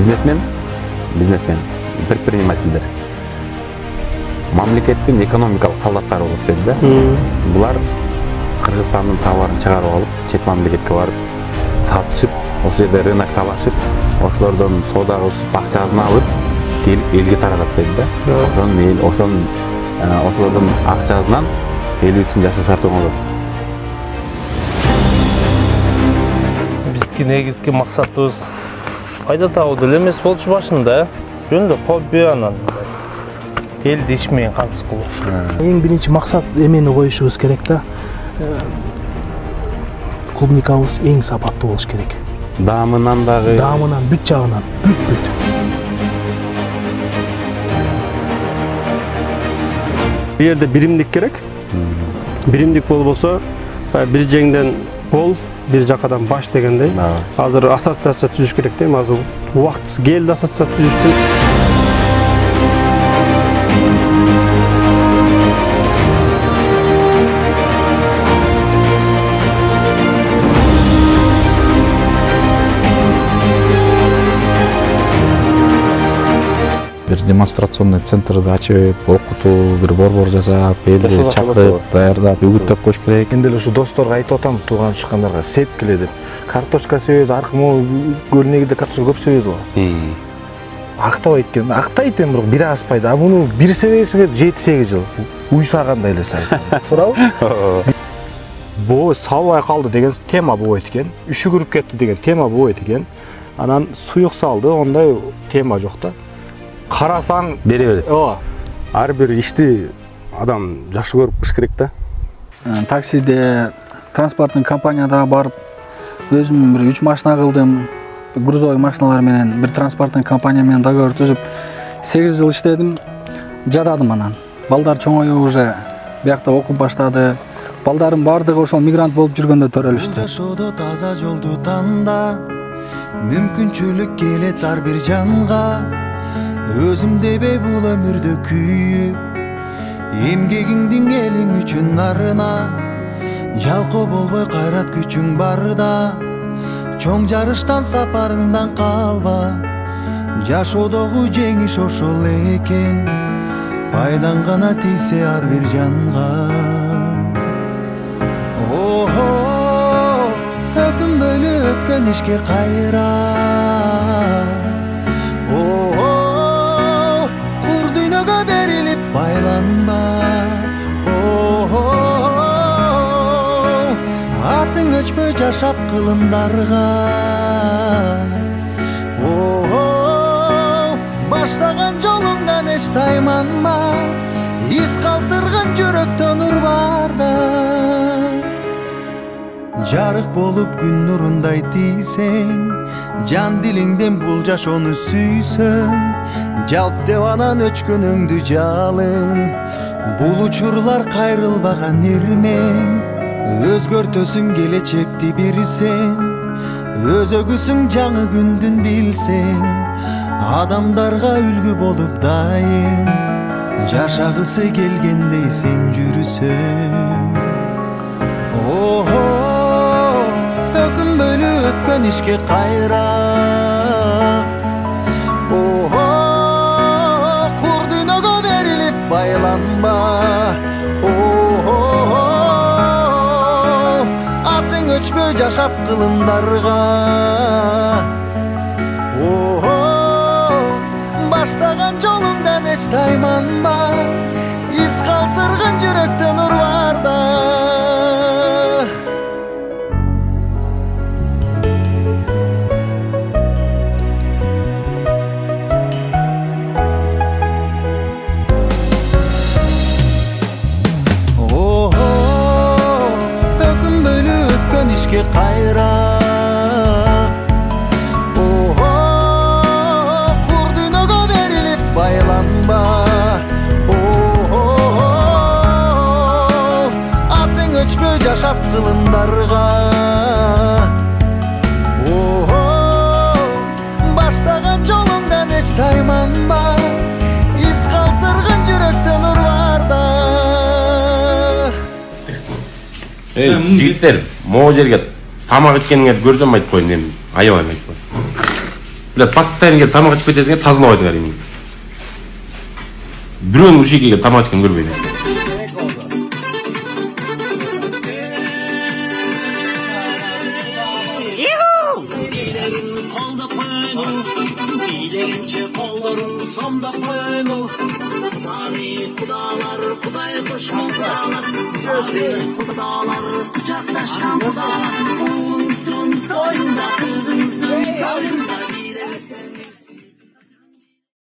бизнесмен, предпринимательдер. Мамлекеттин экономикалык солдаттары болот дейт да. Булар Кыргызстандын товарын чыгарып алып, чет мамлекетке барып сатышып, ошол жерде рынок талашып, ошолордон соода кылышып, акчасын алып, келип элге таратат дейт да. Ошолордун акчасынан элибиздин жашоо шартын болот. Бизги негизги максатыбыз пайда табуу деле эмес болчу башында. Жөн эле хобби анан элди иш менен камсыз кылуу. Эң биринчи максат эмени коюшубуз керек да. Клубникабыз эң сапаттуу болуш керек. Даамынан бүт жагынан бүт. Bu yerde birimlik gerek. Birimlik bolbosa bir jеңден кол, bir жакадан баш дегендей. Азыр ассоциация түзүш керек дейм. Азыр убактысы келди ассоциация түзүштү. Bir демонстрационный центрды ачып, окутуу, bir борбор жасап, элди чакырып, даярдап, үгүттөп коюш керек. Эми деле ушу досторго айтып атам, тууган тушкандарга сеп келе деп. Картошка себебиз, аркы көл негизде картошка көп себебиз го. Актабайт экен, актайт эми бирок бири аспайт. А муну бир себесиңе 7-8 жыл уйсагандай эле сайсың. Туурабы? Бу салбай калды деген тема болбойт экен. Үшүгүрүп кетти деген тема болбойт экен. Анан суюк салды, ондай тема жок да. Карасаң бере берет. Ар бир ишти адам жакшы көрүп кылыш керек да. Таксиде, транспорттун компанияда барып, өзүм бир 3 машина кылдым. Грузовой машиналар менен бир транспорттун компания менен договор түзүп 8 жыл иштедим. Жададым анан. Балдар чоңоюп уже биякта окуп баштады. Балдардын бардыгы ошол мигрант болуп жүргөндө төрөлүштү. Жашоодо таза жолду танда, мүмкүнчүлүк келет ар бир жанга. Өзүмде бул өмүрдө күйүп, эмгегиңдин элиң үчүн арына. Жалкоо болбой кайрат күчүң барда, чоң жарыштан сапарыңдан калба. Жашоодогу жеңиш ошол экен, пайдаң гана тийсе ар бир жанга. Өкүнбөйлү өткөн ишке кайра. Байланба, атың өчпөй жашап кылымдарга. Баштаган жолуңдан эч тайманма, из калтырган жүрөктөн нур барда. Жарык болуп күн нурундай тийсең, жан дилиңден бул жашоону сүйсөң, жалп деп анан өчкөнүңдү жалын. Бул учурлар кайрылбаган ирмең, өзгөртөсүң келечекти бир сен. Өзөгүсүң жаңы күндүн билсең, адамдарга үлгү болуп дайым. Жашагысы келгендей сен жүрүсөң. Өкүнбөйлү өткөн ишке кайра. Байланба, атың өчпөй жашап кылымдарга. Баштаган жолуңдан эч тайманба, из калтырган жүрөктөн нур барда. Ишке кайра. Кур дүйнөгө берилип байланба. Атың өчпөй жашап кылымдарга. Баштаган жолуңдан эч тайманба, из калтырган жүрөктөн нур барда. Ey, жигиттер, могу жерге тамак эткениңерди көрсөм айтып коеюн, эми аябай айтып коеюн. Bilет постоянно келіп тамақ ішіп кетесің, тазалап айтыңар деймін. Біреуінің уши келіп тамақ ішкен көрмейді. Kudalar, kucaklaşkan kudalar,